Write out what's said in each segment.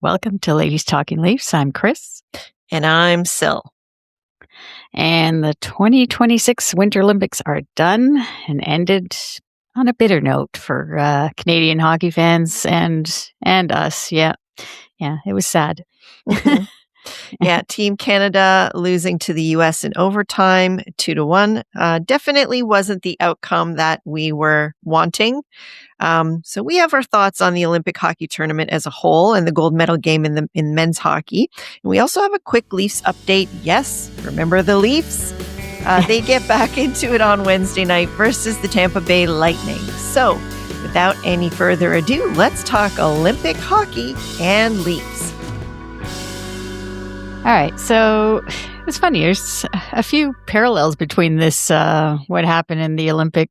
Welcome to Ladies Talking Leafs. I'm Chris. And I'm Sil. And the 2026 Winter Olympics are done and ended on a bitter note for Canadian hockey fans and us. Yeah, it was sad. Mm-hmm. Yeah, Team Canada losing to the U.S. in overtime, 2-1. Definitely wasn't the outcome that we were wanting. So we have our thoughts on the Olympic hockey tournament as a whole and the gold medal game in men's hockey. And we also have a quick Leafs update. Yes, remember the Leafs? They get back into it on Wednesday night versus the Tampa Bay Lightning. So without any further ado, let's talk Olympic hockey and Leafs. All right, so it's funny. There's a few parallels between this, what happened in the Olympic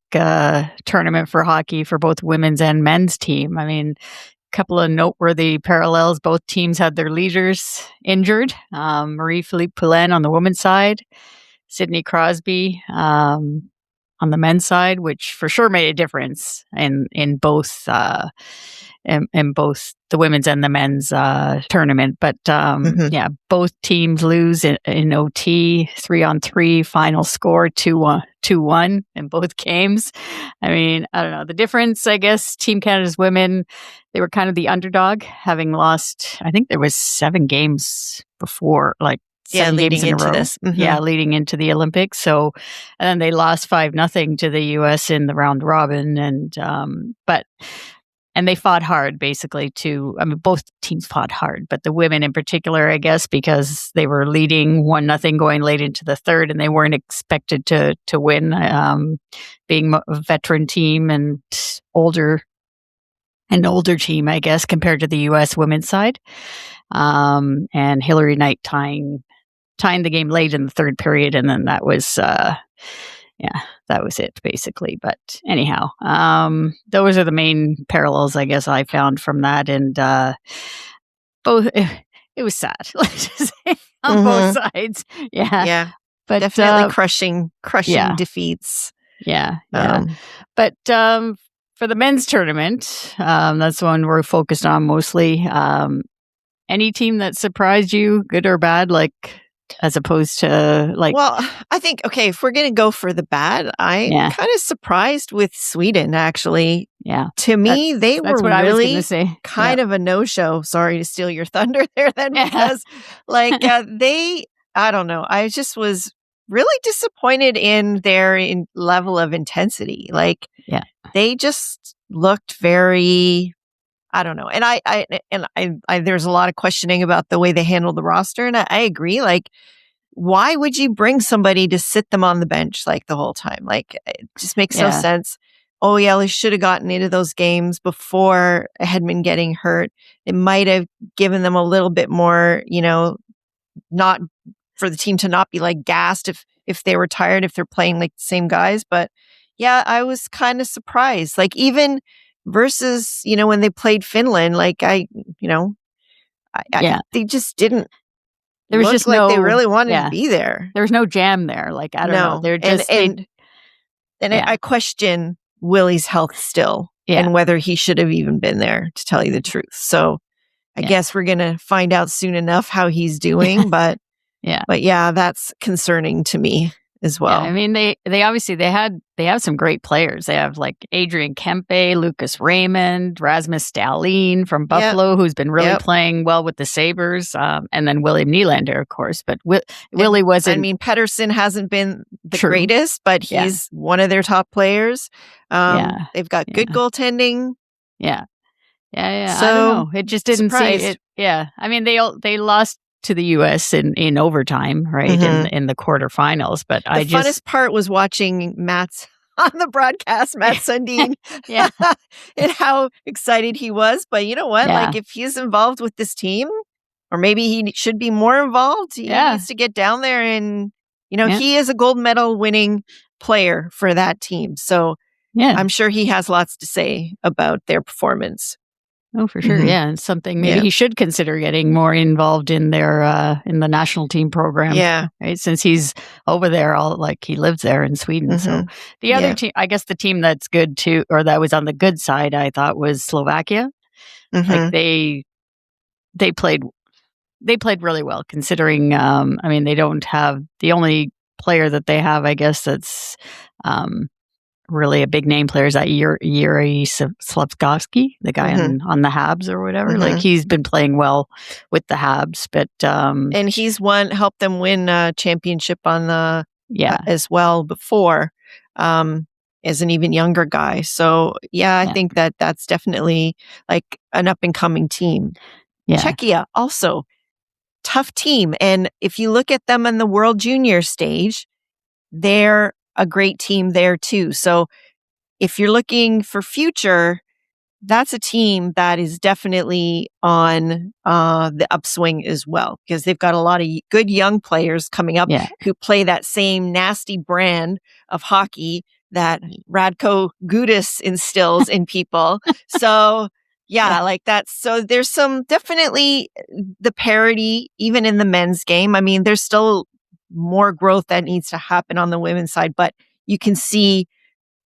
tournament for hockey for both women's and men's team. I mean, a couple of noteworthy parallels. Both teams had their leaders injured. Marie-Philippe Poulin on the women's side, Sidney Crosby on the men's side, which for sure made a difference in both in both the women's and the men's tournament. But both teams lose in OT, 3-on-3, final score 2-1 in both games. I mean, I don't know. The difference, I guess, Team Canada's women, they were kind of the underdog, having lost, I think there was 7 games before, leading into this. Mm-hmm. Yeah, leading into the Olympics. So, and then they lost 5-0 to the U.S. in the round robin. And they fought hard, basically, both teams fought hard, but the women in particular, I guess, because they were leading 1-0 going late into the third, and they weren't expected to win, being a veteran team and an older team, I guess, compared to the U.S. women's side. And Hillary Knight tying the game late in the third period, and then that was that was it, basically. But anyhow, those are the main parallels, I guess, I found from that. And both, it was sad, let's just say, on both sides. Yeah. But definitely crushing defeats. Yeah. But for the men's tournament, that's the one we're focused on mostly. Any team that surprised you, good or bad, as opposed to Well, I think, if we're going to go for the bad, I'm kind of surprised with Sweden, actually. Yeah. To me, they were really kind of a no-show. Sorry to steal your thunder there then, because I don't know. I just was really disappointed in their level of intensity. They just looked very, I don't know. And I there's a lot of questioning about the way they handled the roster. And I agree. Why would you bring somebody to sit them on the bench the whole time? It just makes no sense. Oh yeah, they should have gotten into those games before Hedman getting hurt. It might have given them a little bit more, not for the team to not be gassed if they were tired, if they're playing the same guys. But yeah, I was kind of surprised. Even versus, when they played Finland, they just didn't. There was just they really wanted to be there. There was no jam there. I don't know. They're just I question Willie's health still, and whether he should have even been there, to tell you the truth. So I guess we're gonna find out soon enough how he's doing. But that's concerning to me as well. Yeah, I mean, they obviously they have some great players. They have Adrian Kempe, Lucas Raymond, Rasmus Dahlin from Buffalo, who's been really playing well with the Sabres, and then William Nylander, of course. But Willie wasn't. I mean, Pettersson hasn't been the greatest, but he's one of their top players. They've got good goaltending. Yeah. So I don't know. It just didn't seem it. Yeah, I mean, they lost to the U.S. in overtime, right, in the quarterfinals. But the funnest part was watching Matt's on the broadcast, Matt Sundin, and how excited he was. But you know what? If he's involved with this team, or maybe he should be more involved, he needs to get down there and, he is a gold medal winning player for that team. So I'm sure he has lots to say about their performance. Oh, for sure. Yeah. And something maybe he should consider getting more involved in their, in the national team program. Yeah. Right. Since he's over there, he lives there in Sweden. So the other team, I guess the team that's good too, or that was on the good side, I thought was Slovakia. They they played really well considering. I mean, they don't have the only player that they have, I guess, that's really a big name player is that Yuri Slafkovsky, the guy on the Habs or whatever. Like he's been playing well with the Habs, but and he's helped them win a championship on the as well before. As an even younger guy. So I think that's definitely like an up and coming team. Czechia also tough team. And if you look at them in the World Junior stage, they're a great team there too. So if you're looking for future, that's a team that is definitely on the upswing as well, because they've got a lot of good young players coming up who play that same nasty brand of hockey that Radko Gudas instills in people. So like that's, so there's some definitely the parity even in the men's game. I mean, there's still more growth that needs to happen on the women's side, but you can see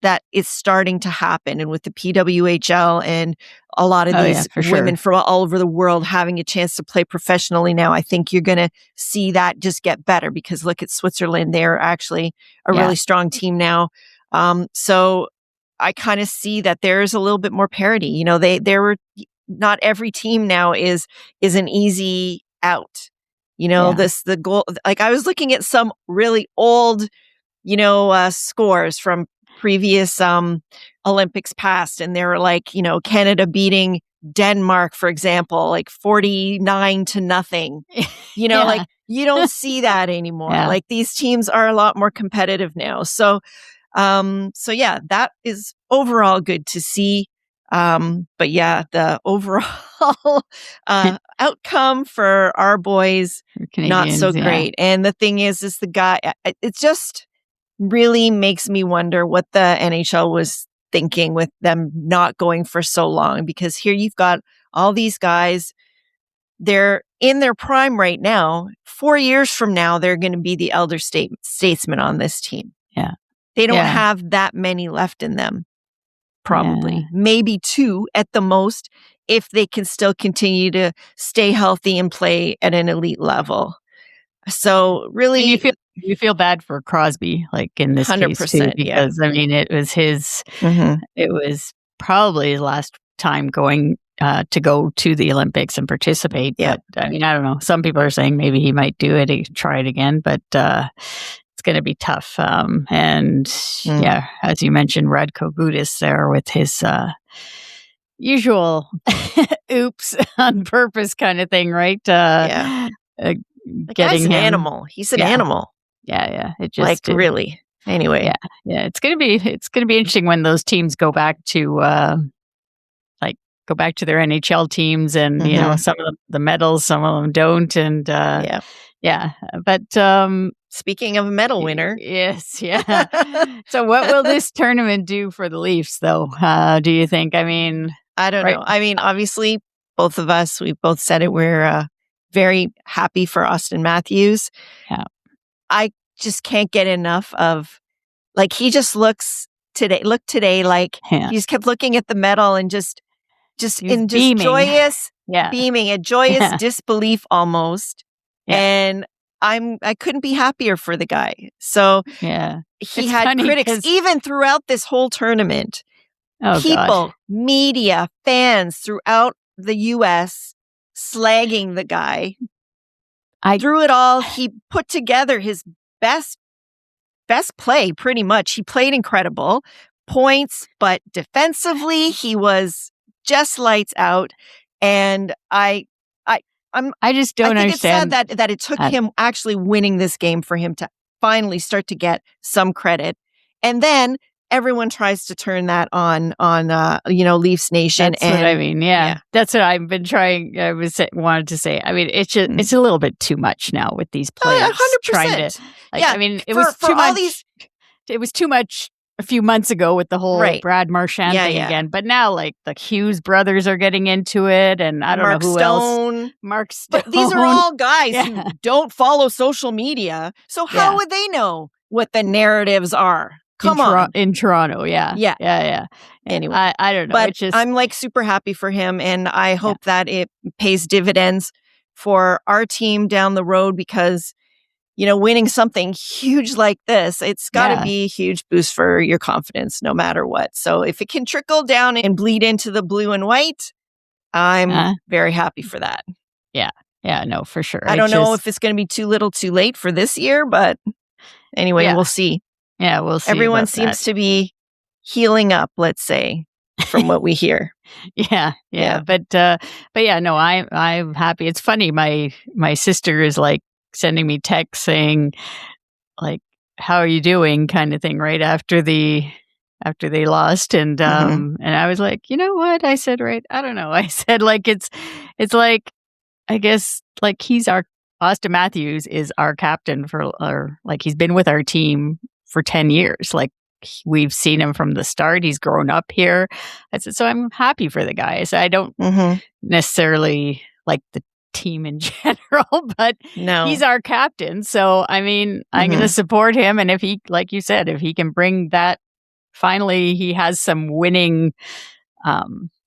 that it's starting to happen. And with the PWHL and a lot of these women from all over the world having a chance to play professionally now, I think you're going to see that just get better, because look at Switzerland. They're actually a really strong team now. So I kind of see that there's a little bit more parity. You know, there were not every team now is an easy out. You know, the goal, like I was looking at some really old, scores from previous Olympics past, and they were like, Canada beating Denmark, for example, like 49-0. Like you don't see that anymore. Like these teams are a lot more competitive now. So that is overall good to see. But the overall outcome for our boys, not so great. And the thing is the guy, it just really makes me wonder what the NHL was thinking with them not going for so long, because here you've got all these guys, they're in their prime right now. 4 years from now, they're going to be the elder statesmen on this team. Yeah. They don't have that many left in them. Probably. Maybe 2 at the most, if they can still continue to stay healthy and play at an elite level. So really, and you feel bad for Crosby, like in this 100%, case too, because I mean, it was his, it was probably his last time going to go to the Olympics and participate. But I mean, I don't know. Some people are saying maybe he might do it, try it again, but it's going to be tough. And as you mentioned, Radko Gudas there with his usual oops on purpose kind of thing, right? The guy's an animal. He's an animal. Yeah. It just really. Anyway. Yeah. It's gonna be interesting when those teams go back to their NHL teams, and some of the medals, some of them don't, and But speaking of a medal winner, yes. So what will this tournament do for the Leafs, though? Do you think? I mean, I don't know. I mean, obviously, both of us, we've both said it. We're very happy for Austin Matthews. Yeah. I just can't get enough of, like, he just looked today like he just kept looking at the medal and just beaming. Joyous, beaming, a joyous disbelief almost. Yeah. And I couldn't be happier for the guy. So he had critics even throughout this whole tournament. People, media, fans throughout the US slagging the guy. Through it all, he put together his best play, pretty much. He played incredible points, but defensively, he was just lights out. And I just don't understand. It's sad that it took him actually winning this game for him to finally start to get some credit. And then everyone tries to turn that on Leafs Nation. That's what I mean. Yeah. That's what I've been trying. Wanted to say. I mean, it's a little bit too much now with these players 100%. trying to. I mean, it was too much. It was too much a few months ago with the whole Brad Marchand thing again. But now, like, the Hughes brothers are getting into it, and I don't know who else. Mark Stone. But these are all guys who don't follow social media. So how would they know what the narratives are Come on. In Toronto, yeah. Yeah. Yeah. Anyway. I don't know. But it's just, I'm like super happy for him, and I hope that it pays dividends for our team down the road, because, winning something huge like this, it's got to be a huge boost for your confidence no matter what. So if it can trickle down and bleed into the blue and white, I'm very happy for that. Yeah. Yeah, no, for sure. I don't know if it's going to be too little too late for this year, but anyway, we'll see. Yeah, we'll see. Everyone seems to be healing up, let's say, from what we hear. Yeah. But yeah, no, I'm happy. It's funny. My sister is like sending me texts saying, like, how are you doing, kind of thing, right after they lost. And and I was like, you know what? I said, right, I don't know. I said, like, it's like, I guess, like, Austin Matthews is our captain or like, he's been with our team for 10 years. Like, we've seen him from the start. He's grown up here. I said, so I'm happy for the guy. So I don't necessarily like the team in general, but he's our captain. So, I mean, I'm going to support him. And if he, like you said, if he can bring that, finally, he has some winning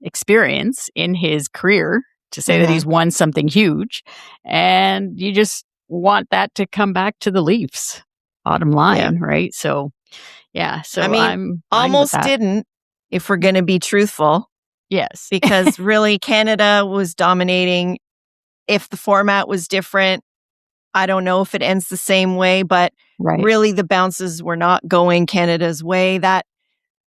experience in his career to say that he's won something huge. And you just want that to come back to the Leafs, bottom line, right? So, yeah. So I mean, I'm almost didn't, if we're going to be truthful. Yes. Because really, Canada was dominating. If the format was different, I don't know if it ends the same way, but really the bounces were not going Canada's way. That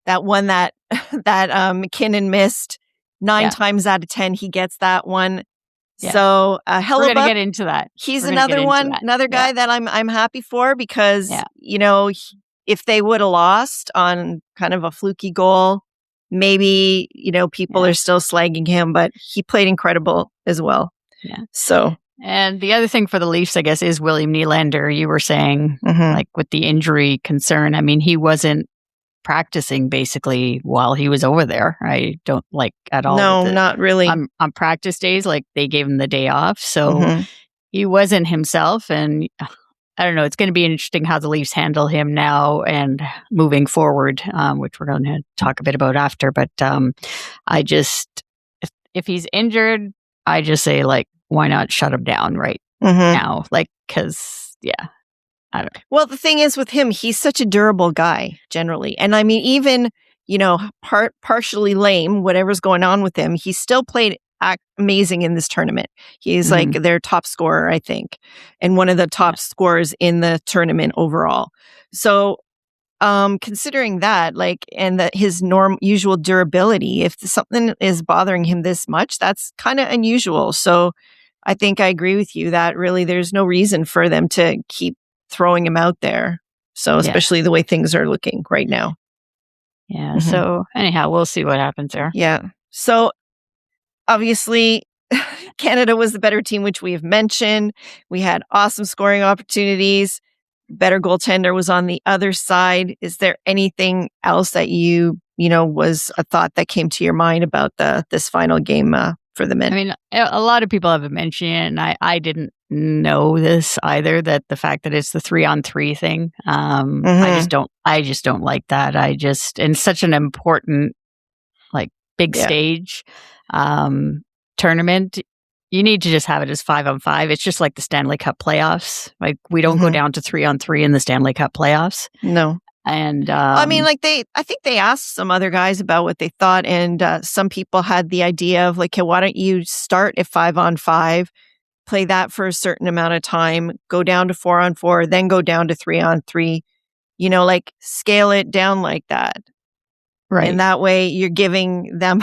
one that McKinnon missed 9 times out of 10, he gets that one. Yeah. So Hellebuyck, we're gonna get into that. He's another one, another guy that I'm happy for, because if they would have lost on kind of a fluky goal, maybe people are still slagging him, but he played incredible as well. Yeah. So. And the other thing for the Leafs, I guess, is William Nylander. You were saying, like, with the injury concern, I mean, he wasn't practicing basically while he was over there. I don't like at all. No, not really. On practice days, like, they gave him the day off. So he wasn't himself. And I don't know, it's going to be interesting how the Leafs handle him now and moving forward, which we're going to talk a bit about after. But I just, if he's injured, I just say, like, why not shut him down right now? Like, because, I don't know. Well, the thing is with him, he's such a durable guy generally. And I mean, even, partially lame, whatever's going on with him, he still played amazing in this tournament. He's like their top scorer, I think, and one of the top scorers in the tournament overall. So considering that, like, and that his usual durability, if something is bothering him this much, that's kind of unusual. So I think I agree with you that really there's no reason for them to keep throwing him out there. So especially the way things are looking right now. Yeah. So anyhow, we'll see what happens there. Yeah. So obviously Canada was the better team, which we have mentioned. We had awesome scoring opportunities. Better goaltender was on the other side. Is there anything else that was a thought that came to your mind about this final game for the men? I mean, a lot of people have mentioned it, and I didn't know this either, that the fact that it's the 3-on-3 thing. I just don't like that. And such an important, like, big stage tournament. You need to just have it as 5-on-5. It's just like the Stanley Cup playoffs. Like, we don't go down to 3-on-3 in the Stanley Cup playoffs. No. And I mean, like, I think they asked some other guys about what they thought, and some people had the idea of, like, hey, why don't you start at 5-on-5, play that for a certain amount of time, go down to 4-on-4, then go down to 3-on-3, like, scale it down like that. Right. And that way you're giving them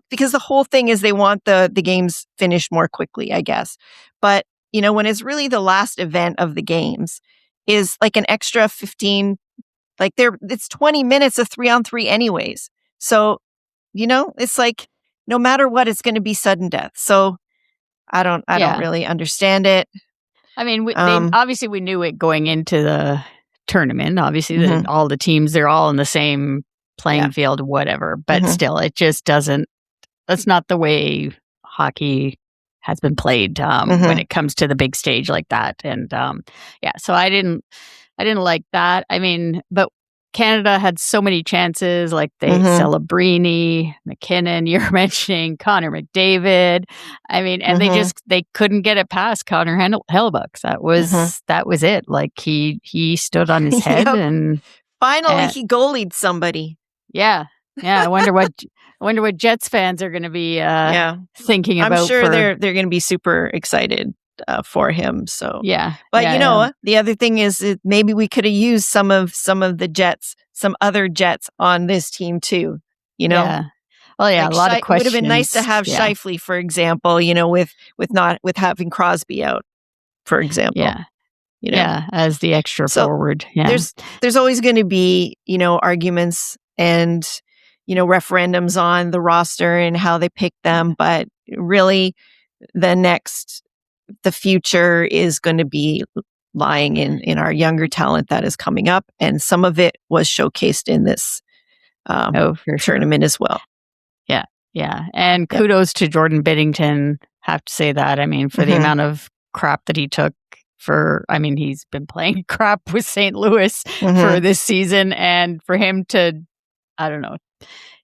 because the whole thing is they want the games finished more quickly, I guess. But, when it's really the last event of the games is like an extra 15, like it's 20 minutes of 3-on-3 anyways. So, it's like, no matter what, it's going to be sudden death. So I don't really understand it. I mean, obviously we knew it going into the tournament. Obviously all the teams, they're all in the same playing field, whatever. But still, it just doesn't, that's not the way hockey has been played when it comes to the big stage like that. And so I didn't like that. I mean, but Canada had so many chances, like Celebrini, McKinnon, you're mentioning Connor McDavid. I mean, and they couldn't get it past Connor Hellebuck. That was it. Like he stood on his head and finally he goalied somebody. Yeah. I wonder what Jets fans are going to be thinking about. I'm sure they're going to be super excited for him. So but the other thing is maybe we could have used some of the Jets, some other Jets on this team too. Well, a lot of questions. It would have been nice to have Scheifele, for example. With having Crosby out, for example. As the extra forward. There's always going to be arguments and referendums on the roster and how they pick them, but really the future is going to be lying in our younger talent that is coming up, and some of it was showcased in this tournament as well. And kudos to Jordan Binnington. Have to say that. I mean, for the amount of crap that he took he's been playing crap with St. Louis for this season, and for him to, I don't know,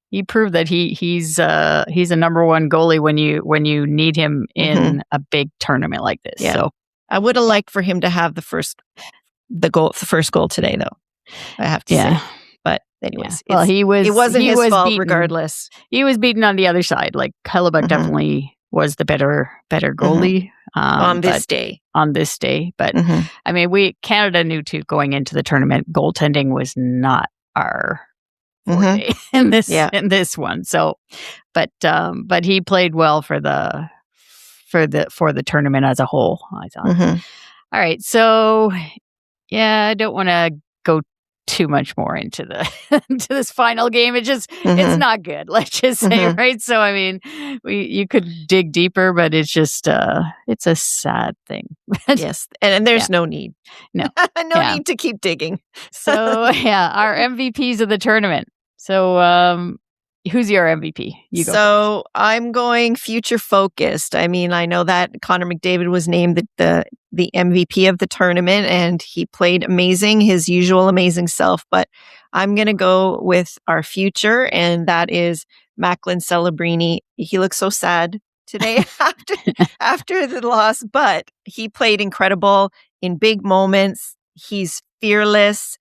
he proved that he's a number one goalie when you need him in a big tournament like this. Yeah. So I would have liked for him to have the first goal today, though. I have to say. But anyways, well, it wasn't his fault regardless. He was beaten on the other side. Like Hellebuck definitely was the better goalie on this day. But I mean, Canada knew too going into the tournament, goaltending was not our forte in this one. So, but he played well for the tournament as a whole, I thought. All right, so I don't want to go too much more into into this final game. It just it's not good. Let's just say, right? So I mean, you could dig deeper, but it's just it's a sad thing. Yes, and there's no need. No need to keep digging. So our MVPs of the tournament. So who's your MVP? You go. So I'm going future focused. I mean, I know that Connor McDavid was named the MVP of the tournament, and he played amazing, his usual amazing self. But I'm going to go with our future, and that is Macklin Celebrini. He looks so sad today after the loss, but he played incredible in big moments. He's fearless.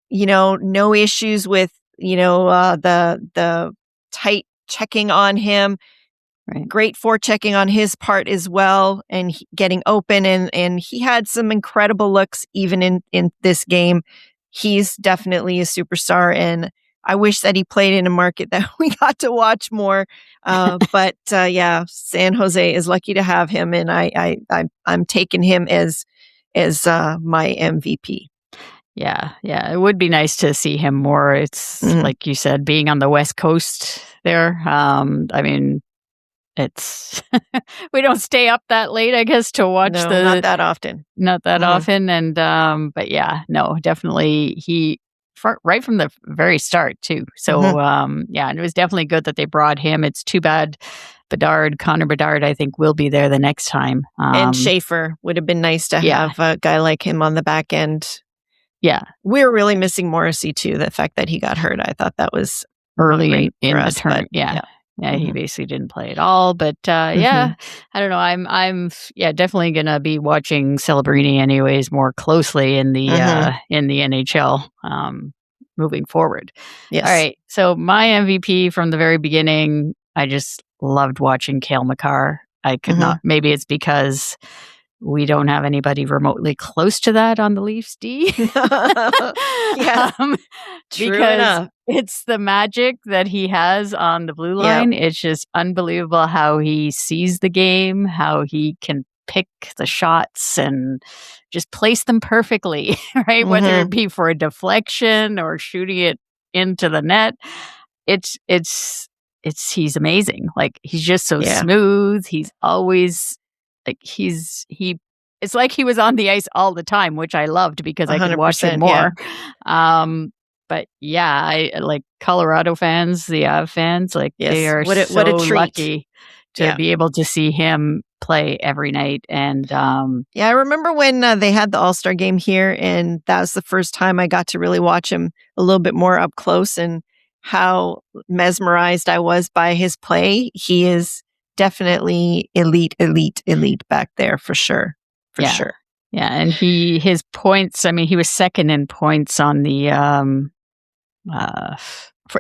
No issues with the tight checking on him. Right. Great forechecking on his part as well, and getting open, and he had some incredible looks even in this game. He's definitely a superstar, and I wish that he played in a market that we got to watch more. But San Jose is lucky to have him, and I'm taking him as my MVP. Yeah, it would be nice to see him more. It's like you said, being on the West Coast there. I mean, it's we don't stay up that late, I guess, to watch not that often. Not that often, and but definitely he right from the very start too. So and it was definitely good that they brought him. It's too bad Connor Bedard, I think, will be there the next time. And Schaefer would have been nice to have a guy like him on the back end. Yeah. We were really missing Morrissey too. The fact that he got hurt, I thought that was early in the tournament. He basically didn't play at all. But I don't know. I'm definitely gonna be watching Celebrini anyways more closely in the NHL moving forward. Yes. All right. So my MVP from the very beginning, I just loved watching Cale Makar. I could not. Maybe it's because we don't have anybody remotely close to that on the Leafs D. True because enough. It's the magic that he has on the blue line. It's just unbelievable how he sees the game, how he can pick the shots and just place them perfectly, right? Whether it be for a deflection or shooting it into the net. He's amazing. Like, he's just so smooth. He's always like it's like he was on the ice all the time, which I loved because I could watch him more. But I like Colorado fans, the Av fans, like they are what a treat. lucky to be able to see him play every night. And I remember when they had the All-Star game here, and that was the first time I got to really watch him a little bit more up close, and how mesmerized I was by his play. He is definitely elite back there for sure. For sure. Yeah, and his points, I mean, he was second in points on the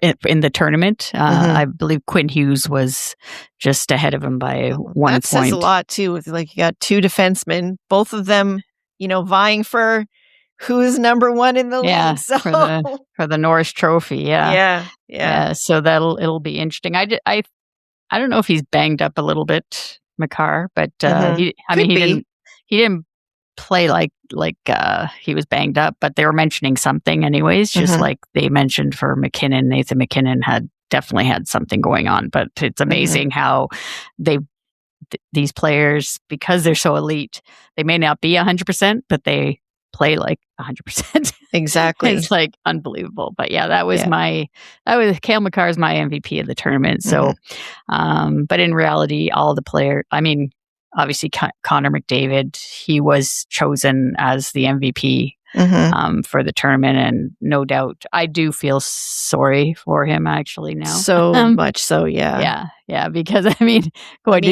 in the tournament. I believe Quinn Hughes was just ahead of him by 1 point. That says a lot too. With you got two defensemen, both of them, vying for who's number one in the league. So for the Norris Trophy. Yeah. So it'll be interesting. I don't know if he's banged up a little bit, Makar, but he didn't play like he was banged up, but they were mentioning something anyways, just like they mentioned for McKinnon. Nathan McKinnon definitely had something going on, but it's amazing how these players, because they're so elite, they may not be 100%, but they play like 100%. Exactly. It's like unbelievable. But that was Cale Makar's my MVP of the tournament. So, but in reality, all the players, I mean, obviously Connor McDavid, he was chosen as the MVP for the tournament, and no doubt I do feel sorry for him actually now. So much so, yeah, because I mean,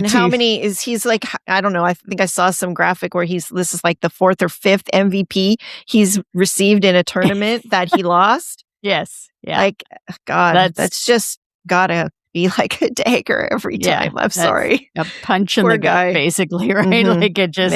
how many is he's like? I don't know. I think I saw some graphic where this is like the 4th or 5th MVP he's received in a tournament that he lost. Yes, like God, that's just gotta be like a dagger every time. I'm sorry. A punch in the gut, basically, right? Like it just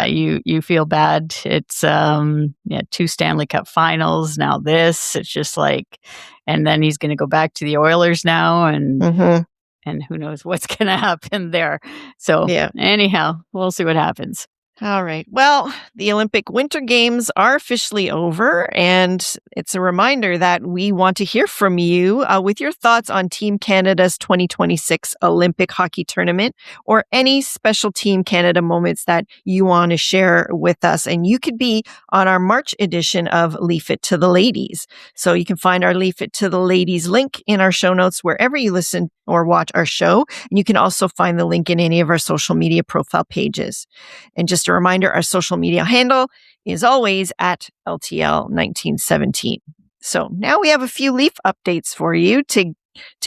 you feel bad. It's 2 Stanley Cup finals. Now it's just like, and then he's going to go back to the Oilers now, and who knows what's going to happen there. So anyhow, we'll see what happens. All right. Well, the Olympic Winter Games are officially over, and it's a reminder that we want to hear from you with your thoughts on Team Canada's 2026 Olympic hockey tournament, or any special Team Canada moments that you want to share with us. And you could be on our March edition of Leaf It to the Ladies. So you can find our Leaf It to the Ladies link in our show notes wherever you listen or watch our show. And you can also find the link in any of our social media profile pages. And just a reminder, our social media handle is always at LTL1917. So now we have a few Leaf updates for you to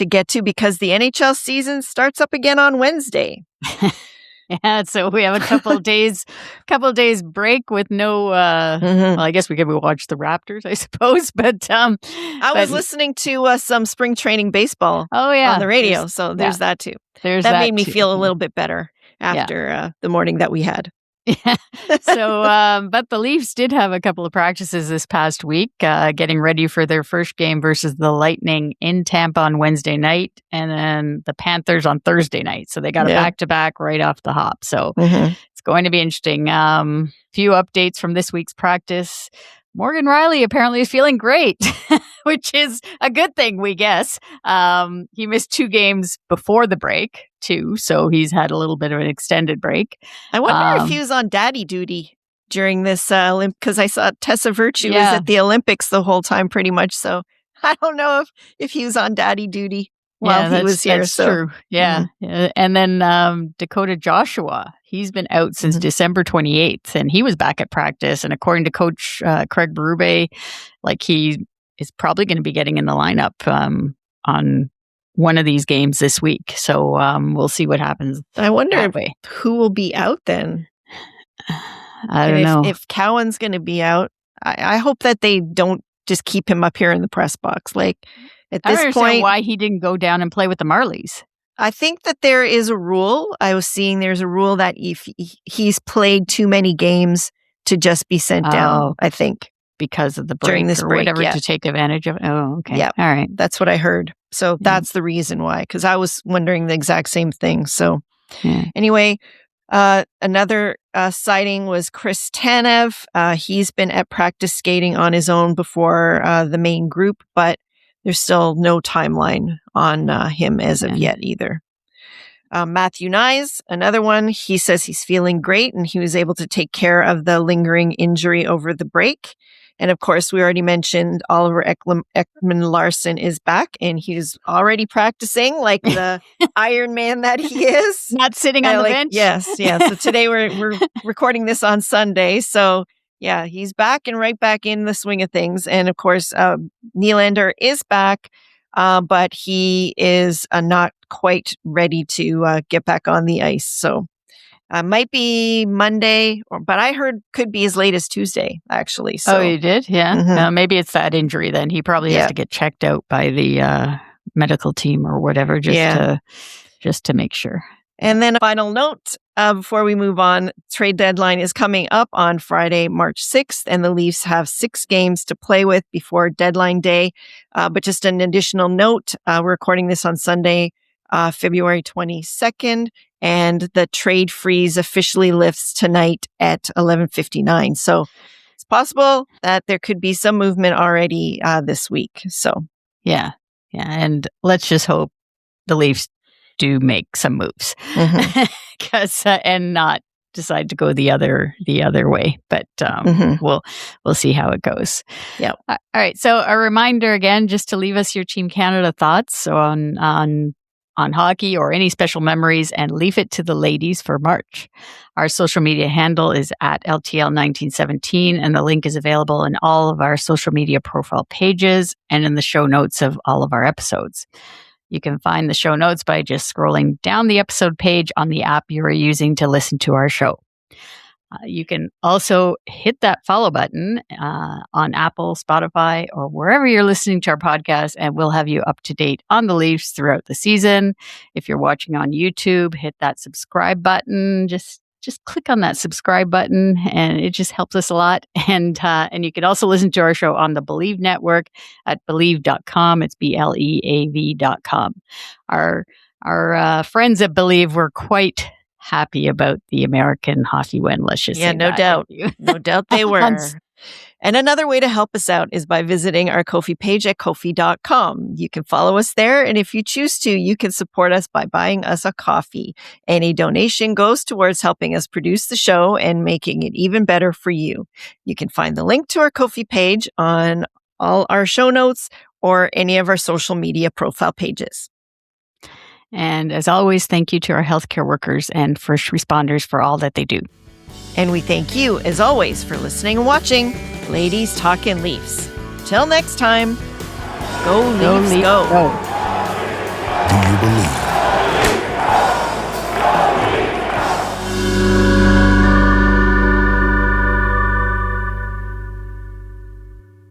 get to, because the NHL season starts up again on Wednesday. So we have a couple of days break with no, well, I guess we could watch the Raptors, I suppose, but I was listening to some spring training baseball on the radio, so there's that too. That made me feel a little bit better after the morning that we had. So, but the Leafs did have a couple of practices this past week, getting ready for their first game versus the Lightning in Tampa on Wednesday night, and then the Panthers on Thursday night. So they got a back-to-back right off the hop. So it's going to be interesting. Few updates from this week's practice. Morgan Rielly apparently is feeling great, which is a good thing, we guess. He missed 2 games before the break, too, so he's had a little bit of an extended break. I wonder if he was on daddy duty during this because I saw Tessa Virtue was at the Olympics the whole time, pretty much. So I don't know if he was on daddy duty while he was here. That's true. Yeah. And then Dakota Joshua, he's been out since December 28th, and he was back at practice. And according to Coach Craig Berube, like he is probably going to be getting in the lineup on one of these games this week. So we'll see what happens. I wonder who will be out then. I don't know. If Cowan's going to be out, I hope that they don't just keep him up here in the press box. Like at this point, I don't understand why he didn't go down and play with the Marlies. I think that there is a rule. I was seeing there's a rule that if he's played too many games to just be sent down, I think. Because of the break during this break, whatever to take advantage of it. Oh, okay. Yeah. All right. That's what I heard. So that's the reason why, because I was wondering the exact same thing. So anyway, another sighting was Chris Tanev. He's been at practice skating on his own before the main group, but there's still no timeline on him as of yet either. Matthew Nyes, another one, he says he's feeling great and he was able to take care of the lingering injury over the break. And of course, we already mentioned Oliver Ekman-Larsson is back, and he's already practicing like the Iron Man that he is. Not sitting on the bench. Yes. So today we're recording this on Sunday. So yeah, he's back and right back in the swing of things. And of course, Nylander is back, but he is not quite ready to get back on the ice. So might be Monday, but I heard could be as late as Tuesday, actually. So. Oh, you did? Yeah. Maybe it's that injury then. He probably has to get checked out by the medical team or whatever just to make sure. And then a final note before we move on, trade deadline is coming up on Friday, March 6th, and the Leafs have 6 games to play with before deadline day. But just an additional note, we're recording this on Sunday, February 22nd, and the trade freeze officially lifts tonight at 11:59. So it's possible that there could be some movement already this week. So yeah, and let's just hope the Leafs do make some moves, because and not decide to go the other way. But we'll see how it goes. Yeah. All right. So a reminder again, just to leave us your Team Canada thoughts on hockey or any special memories, and leave it to the ladies for March. Our social media handle is at LTL1917, and the link is available in all of our social media profile pages and in the show notes of all of our episodes. You can find the show notes by just scrolling down the episode page on the app you are using to listen to our show. You can also hit that follow button on Apple, Spotify, or wherever you're listening to our podcast, and we'll have you up to date on the Leafs throughout the season. If you're watching on YouTube, hit that subscribe button. Just click on that subscribe button, and it just helps us a lot. And you can also listen to our show on the Believe Network at Believe.com. It's BLEAV.com. Our friends at Believe were quite happy about the American hockey win. Let's just say no doubt. No doubt they were. And another way to help us out is by visiting our Ko-fi page at Ko-fi.com. You can follow us there, and if you choose to, you can support us by buying us a coffee. Any donation goes towards helping us produce the show and making it even better for you. You can find the link to our Ko-fi page on all our show notes or any of our social media profile pages. And as always, thank you to our healthcare workers and first responders for all that they do. And we thank you, as always, for listening and watching Ladies Talkin' Leafs. Till next time, go Leafs, go. Do you believe?